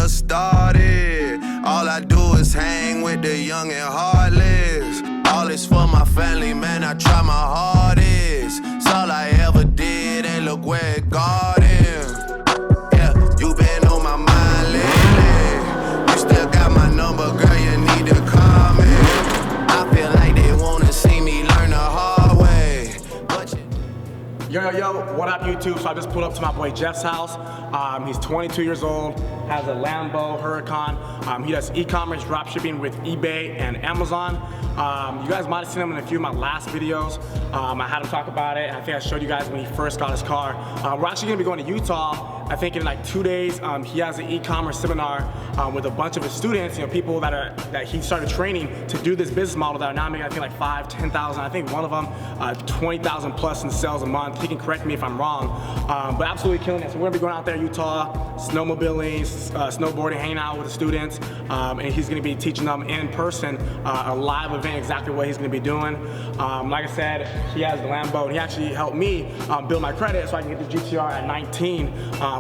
us started. All I do is hang with the young and heartless. All is for my family, man, I try my hardest. It's all I ever did, and look where it got him. Yeah, you been on my mind lately. You still got my number, girl, you need to call me. I feel like they wanna see me learn the hard way. Yo, what up YouTube? So I just pulled up to my boy Jeff's house. He's 22 years old, has a Lambo Huracan. He does e-commerce dropshipping with eBay and Amazon. You guys might have seen him in a few of my last videos. I had him talk about it. I think I showed you guys when he first got his car. We're actually gonna be going to Utah, I think in like 2 days. He has an e-commerce seminar with a bunch of his students, people that he started training to do this business model that are now making, I think, like 5,000, 10,000. I think one of them 20,000 plus in sales a month. He can correct me if I'm wrong, but absolutely killing it. So we're gonna be going out there in Utah, snowmobiling, snowboarding, hanging out with the students, and he's gonna be teaching them in person, a live event, exactly what he's gonna be doing. Like I said, he has the Lambo, and he actually helped me build my credit so I can get the GTR at 19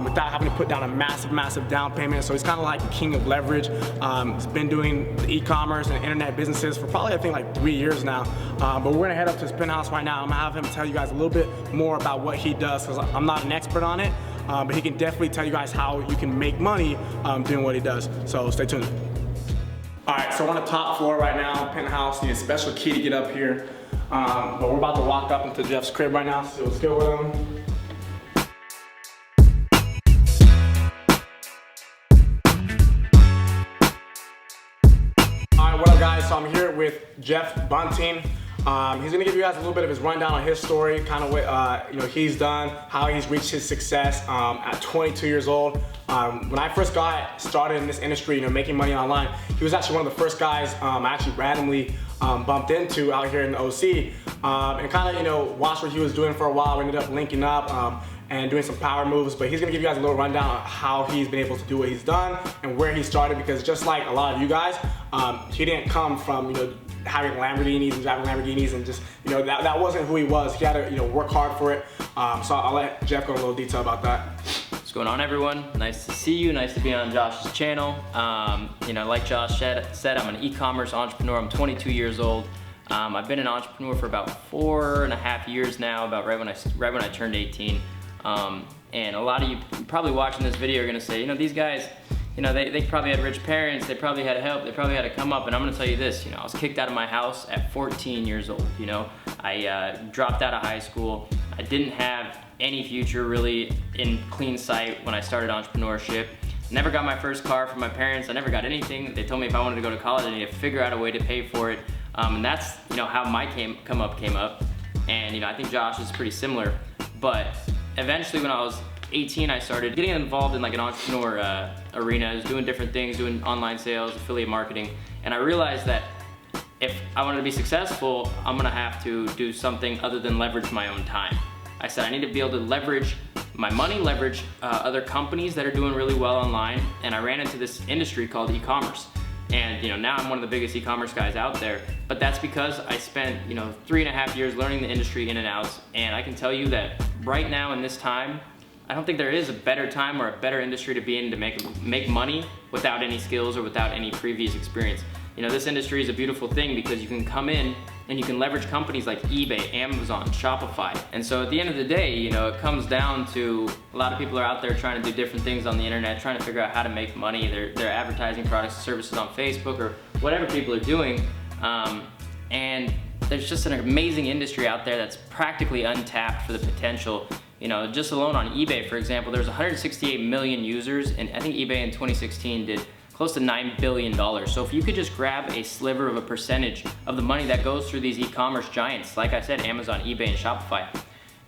without having to put down a massive down payment. So he's kind of like the king of leverage. He's been doing e-commerce and internet businesses for probably, I think, like 3 years now. But we're gonna head up to his penthouse right now. I'm gonna have him tell you guys a little bit more about what he does, because I'm not an expert on it, but he can definitely tell you guys how you can make money doing what he does. So stay tuned. All right, so we're on the top floor right now, penthouse. Need a special key to get up here. But we're about to walk up into Jeff's crib right now, so let's go with him. All right, what up guys? So I'm here with Jeff Bunting. He's gonna give you guys a little bit of his rundown on his story, kind of what he's done, how he's reached his success at 22 years old. When I first got started in this industry, making money online, he was actually one of the first guys I actually randomly bumped into out here in the OC, and kind of watched what he was doing for a while. We ended up linking up and doing some power moves, but he's gonna give you guys a little rundown on how he's been able to do what he's done and where he started, because just like a lot of you guys, he didn't come from having Lamborghinis and driving Lamborghinis and just that wasn't who he was. He had to work hard for it. So I'll let Jeff go in a little detail about that. What's going on, everyone? Nice to see you. Nice to be on Josh's channel. Like Josh said, I'm an e-commerce entrepreneur. I'm 22 years old. I've been an entrepreneur for about 4.5 years now, about right when I turned 18. And a lot of you probably watching this video are gonna say, these guys, they probably had rich parents, they probably had help, they probably had to come up. And I'm gonna tell you this, I was kicked out of my house at 14 years old. I dropped out of high school. I didn't have any future really in clean sight when I started entrepreneurship. Never got my first car from my parents. I never got anything. They told me if I wanted to go to college, I needed to figure out a way to pay for it. And that's how my come up. And I think Josh is pretty similar. But eventually, when I was 18, I started getting involved in like an entrepreneur arena. I was doing different things, doing online sales, affiliate marketing, and I realized that if I wanted to be successful, I'm gonna have to do something other than leverage my own time. I said I need to be able to leverage my money, leverage other companies that are doing really well online, and I ran into this industry called e-commerce. And now I'm one of the biggest e-commerce guys out there, but that's because I spent 3.5 years learning the industry in and outs, and I can tell you that right now in this time, I don't think there is a better time or a better industry to be in to make money without any skills or without any previous experience. This industry is a beautiful thing because you can come in and you can leverage companies like eBay, Amazon, Shopify. And so at the end of the day, it comes down to a lot of people are out there trying to do different things on the internet, trying to figure out how to make money. They're advertising products and services on Facebook or whatever people are doing. And there's just an amazing industry out there that's practically untapped for the potential. Just alone on eBay, for example, there's 168 million users, and I think eBay in 2016 did close to $9 billion. So if you could just grab a sliver of a percentage of the money that goes through these e-commerce giants, like I said, Amazon, eBay, and Shopify,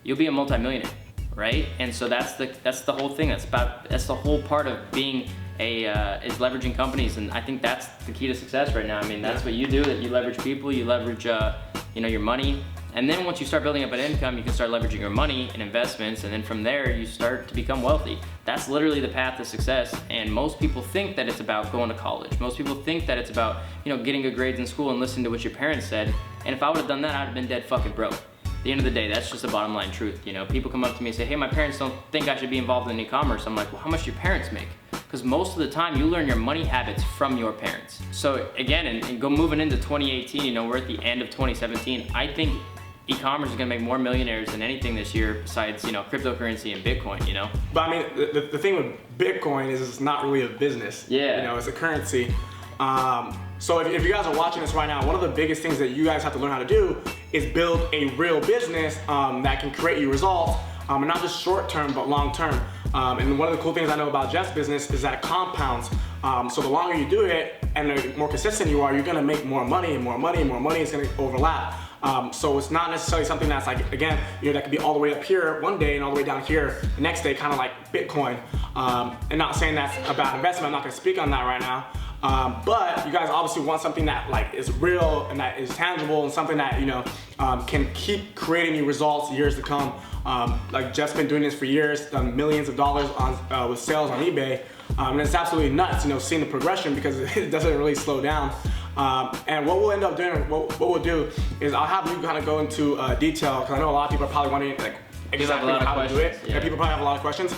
you'll be a multimillionaire, right? And so that's the whole thing. That's the whole part of being is leveraging companies, and I think that's the key to success right now. I mean, that's what you do. That you leverage people, you leverage your money. And then once you start building up an income, you can start leveraging your money and investments, and then from there you start to become wealthy. That's literally the path to success, and most people think that it's about going to college. Most people think that it's about getting good grades in school and listening to what your parents said, and if I would have done that, I'd have been dead fucking broke. At the end of the day, that's just the bottom line truth. People come up to me and say, hey, my parents don't think I should be involved in e-commerce. I'm like, well, how much do your parents make? because most of the time you learn your money habits from your parents. So again, and go moving into 2018, you know, we're at the end of 2017. I think e-commerce is gonna make more millionaires than anything this year besides, you know, cryptocurrency and Bitcoin, you know? But I mean, the thing with Bitcoin is it's not really a business. Yeah. You know, it's a currency. So if you guys are watching this right now, one of the biggest things that you guys have to learn how to do is build a real business that can create you results, and not just short term, but long term. And one of the cool things I know about Jeff's business is that it compounds. So the longer you do it and the more consistent you are, you're gonna make more money and more money and more money is gonna overlap. So it's not necessarily something that's like, again, you know, that could be all the way up here one day and all the way down here the next day, kind of like Bitcoin. And not saying that's a bad investment, I'm not gonna speak on that right now. But you guys obviously want something that like is real and that is tangible and something that, you know, can keep creating you results years to come. Like Jeff's been doing this for years, done millions of dollars on with sales on eBay. And it's absolutely nuts, you know, seeing the progression because it doesn't really slow down. And what we'll end up doing, what we'll do is I'll have you kind of go into detail because I know a lot of people are probably wondering like exactly how to do it. Yeah. And people probably have a lot of questions.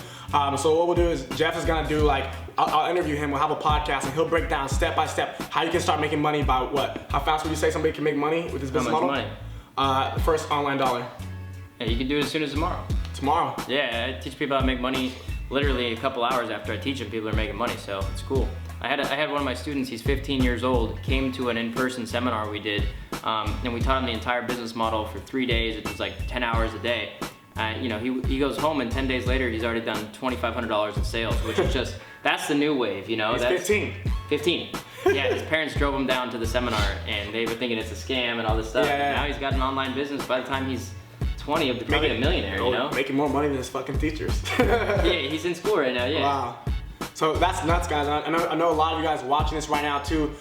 So what we'll do is Jeff is gonna do like, I'll interview him, we'll have a podcast and he'll break down step by step how you can start making money by what? How fast would you say somebody can make money with this business model? Money? First online dollar. Yeah, you can do it as soon as tomorrow. Tomorrow. Yeah, I teach people how to make money literally a couple hours after I teach them, people are making money, so it's cool. I had one of my students, he's 15 years old, came to an in-person seminar we did, and we taught him the entire business model for 3 days. It was like 10 hours a day. You know, he goes home and 10 days later, he's already done $2,500 in sales, which is just, that's the new wave, you know? He's that's 15. 15. Yeah, his parents drove him down to the seminar and they were thinking it's a scam and all this stuff. Yeah. Now he's got an online business. By the time he's 20, he'll be probably a millionaire, you know? Making more money than his fucking teachers. Yeah, he's in school right now, yeah. Wow. So that's nuts, guys. I know a lot of you guys watching this right now too.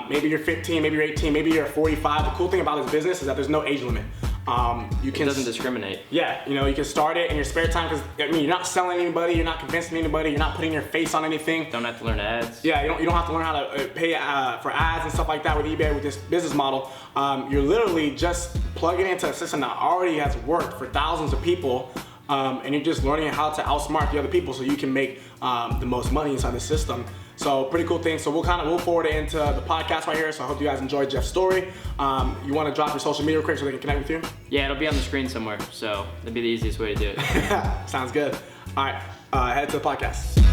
Maybe you're 15, maybe you're 18, maybe you're 45. The cool thing about this business is that there's no age limit. You can, it doesn't discriminate. Yeah, you know, you can start it in your spare time because I mean, you're not selling anybody, you're not convincing anybody, you're not putting your face on anything. Don't have to learn ads. Yeah, you don't have to learn how to pay for ads and stuff like that with eBay with this business model. You're literally just plugging into a system that already has worked for thousands of people. And you're just learning how to outsmart the other people so you can make the most money inside the system. So pretty cool thing. So we'll forward it into the podcast right here. So I hope you guys enjoyed Jeff's story. You want to drop your social media quick so they can connect with you? Yeah, it'll be on the screen somewhere. So that'd be the easiest way to do it. Sounds good. All right, head to the podcast.